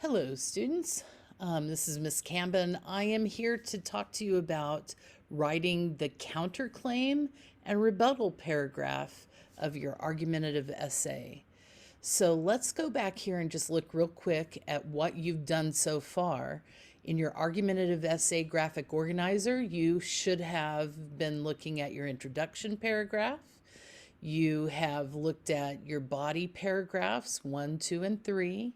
Hello, students. This is Miss Camben. I am here to talk to you about writing the counterclaim and rebuttal paragraph of your argumentative essay. So let's go back here and just look real quick at what you've done so far. In your argumentative essay graphic organizer, you should have been looking at your introduction paragraph. You have looked at your body paragraphs 1, 2, and 3.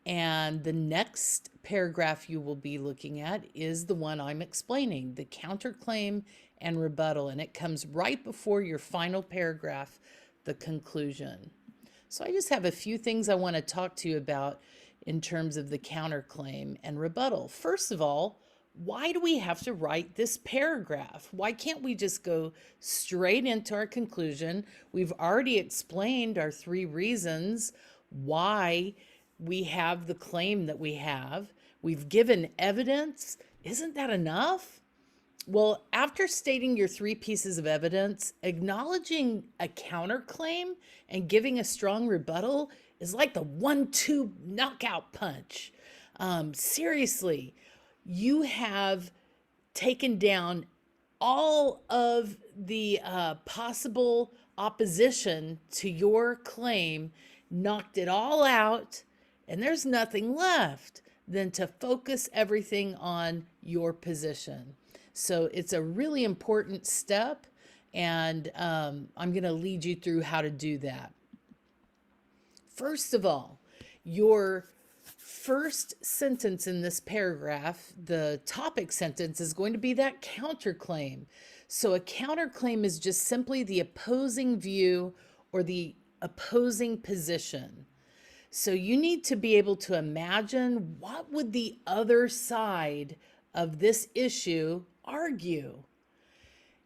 And the next paragraph you will be looking at is the one I'm explaining, the counterclaim and rebuttal. And it comes right before your final paragraph, the conclusion. So I just have a few things I want to talk to you about in terms of the counterclaim and rebuttal. First of all, why do we have to write this paragraph? Why can't we just go straight into our conclusion? We've already explained our 3 reasons why we have the claim that we have. We've given evidence. Isn't that enough? Well, after stating your 3 pieces of evidence, acknowledging a counterclaim and giving a strong rebuttal is like the 1-2 knockout punch. Seriously, you have taken down all of the possible opposition to your claim, knocked it all out, and there's nothing left than to focus everything on your position. So it's a really important step, and I'm going to lead you through how to do that. First of all, your first sentence in this paragraph, the topic sentence, is going to be that counterclaim. So a counterclaim is just simply the opposing view or the opposing position. So you need to be able to imagine, what would the other side of this issue argue?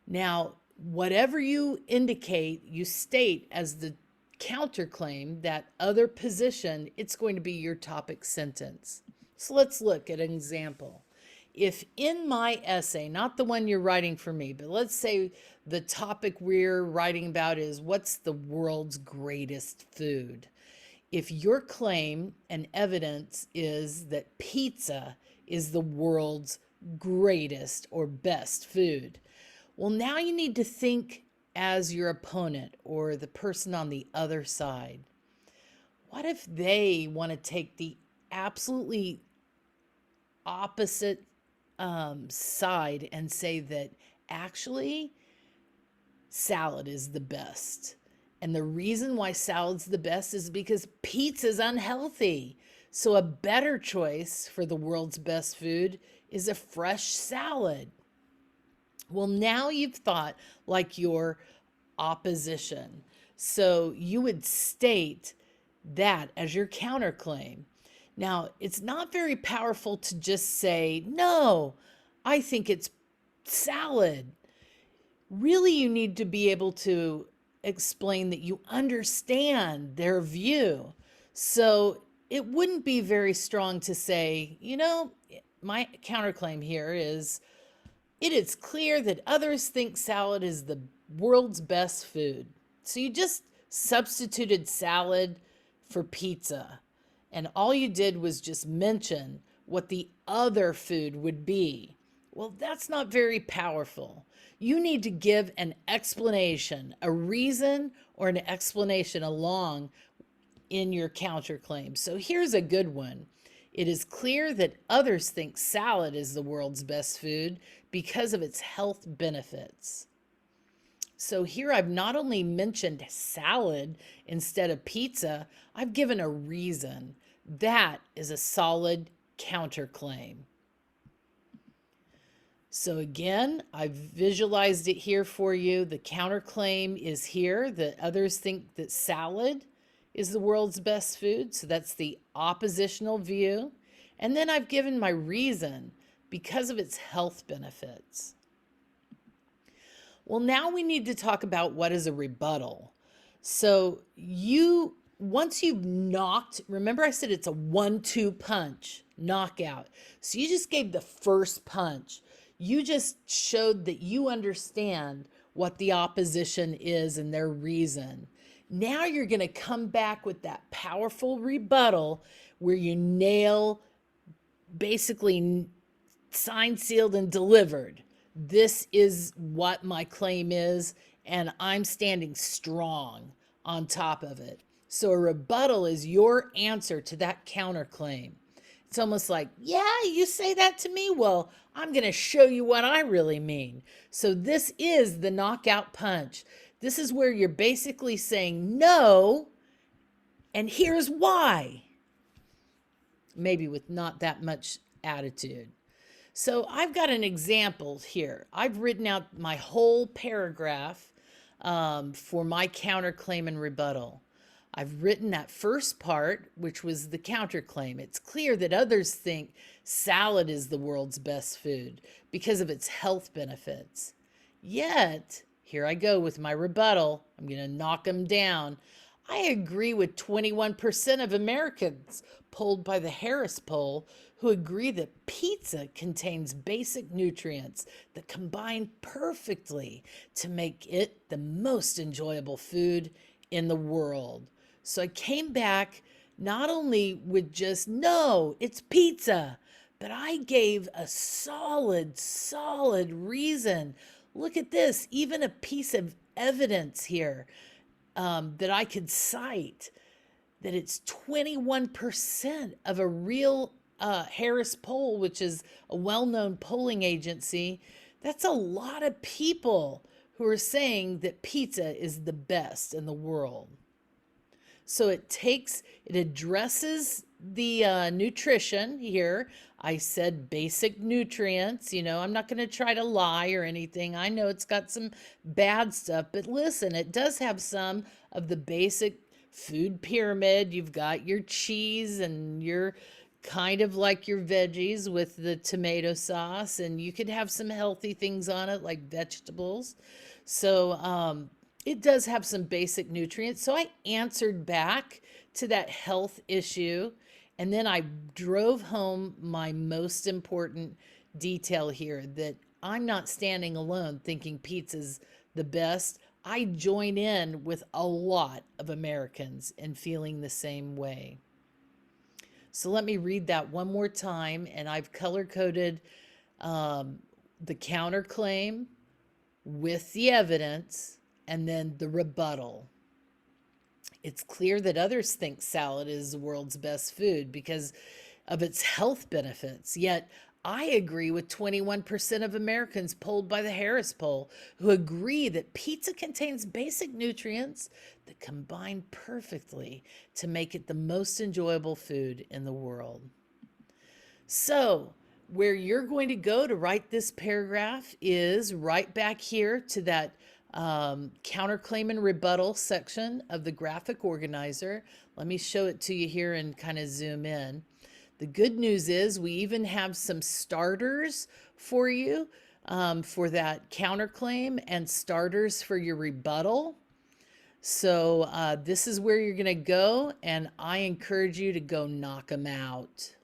Now, whatever you indicate, you state as the counterclaim, that other position, it's going to be your topic sentence. So let's look at an example. If in my essay, not the one you're writing for me, but let's say the topic we're writing about is what's the world's greatest food? If your claim and evidence is that pizza is the world's greatest or best food, well, now you need to think as your opponent or the person on the other side. What if they want to take the absolutely opposite side and say that actually salad is the best? And the reason why salad's the best is because pizza's unhealthy. So a better choice for the world's best food is a fresh salad. Well, now you've thought like your opposition. So you would state that as your counterclaim. Now, it's not very powerful to just say, no, I think it's salad. Really, you need to be able to explain that you understand their view. So it wouldn't be very strong to say, my counterclaim here is, it is clear that others think salad is the world's best food. So you just substituted salad for pizza, and all you did was just mention what the other food would be. Well, that's not very powerful. You need to give an explanation, a reason or an explanation along in your counterclaim. So here's a good one. It is clear that others think salad is the world's best food because of its health benefits. So here I've not only mentioned salad instead of pizza, I've given a reason. That is a solid counterclaim. So again, I've visualized it here for you. The counterclaim is here, that others think that salad is the world's best food. So that's the oppositional view. And then I've given my reason, because of its health benefits. Well, now we need to talk about what is a rebuttal. So once you've knocked, remember I said it's a 1-2 punch, knockout. So you just gave the first punch. You just showed that you understand what the opposition is and their reason. Now you're going to come back with that powerful rebuttal where you nail, basically signed, sealed, and delivered. This is what my claim is, and I'm standing strong on top of it. So a rebuttal is your answer to that counterclaim. It's almost like, yeah, you say that to me? Well, I'm going to show you what I really mean. So this is the knockout punch. This is where you're basically saying no, and here's why. Maybe with not that much attitude. So I've got an example here. I've written out my whole paragraph for my counterclaim and rebuttal. I've written that first part, which was the counterclaim. It's clear that others think salad is the world's best food because of its health benefits. Yet, here I go with my rebuttal. I'm going to knock them down. I agree with 21% of Americans polled by the Harris poll who agree that pizza contains basic nutrients that combine perfectly to make it the most enjoyable food in the world. So I came back not only with just, no, it's pizza, but I gave a solid reason. Look at this, even a piece of evidence here that I could cite, that it's 21% of a real Harris poll, which is a well-known polling agency. That's a lot of people who are saying that pizza is the best in the world. So it addresses the nutrition here. I said basic nutrients. I'm not going to try to lie or anything. I know it's got some bad stuff, but listen, it does have some of the basic food pyramid. You've got your cheese and your kind of like your veggies with the tomato sauce, and you could have some healthy things on it like vegetables. So it does have some basic nutrients. So I answered back to that health issue, and then I drove home my most important detail here, that I'm not standing alone thinking pizza's the best. I join in with a lot of Americans in feeling the same way. So let me read that one more time, and I've color-coded the counterclaim with the evidence and then the rebuttal. It's clear that others think salad is the world's best food because of its health benefits, yet I agree with 21% of Americans polled by the Harris poll who agree that pizza contains basic nutrients that combine perfectly to make it the most enjoyable food in the world. So, where you're going to go to write this paragraph is right back here to that counterclaim and rebuttal section of the graphic organizer. Let me show it to you here and kind of zoom in. The good news is we even have some starters for you for that counterclaim and starters for your rebuttal. So this is where you're going to go, and I encourage you to go knock them out.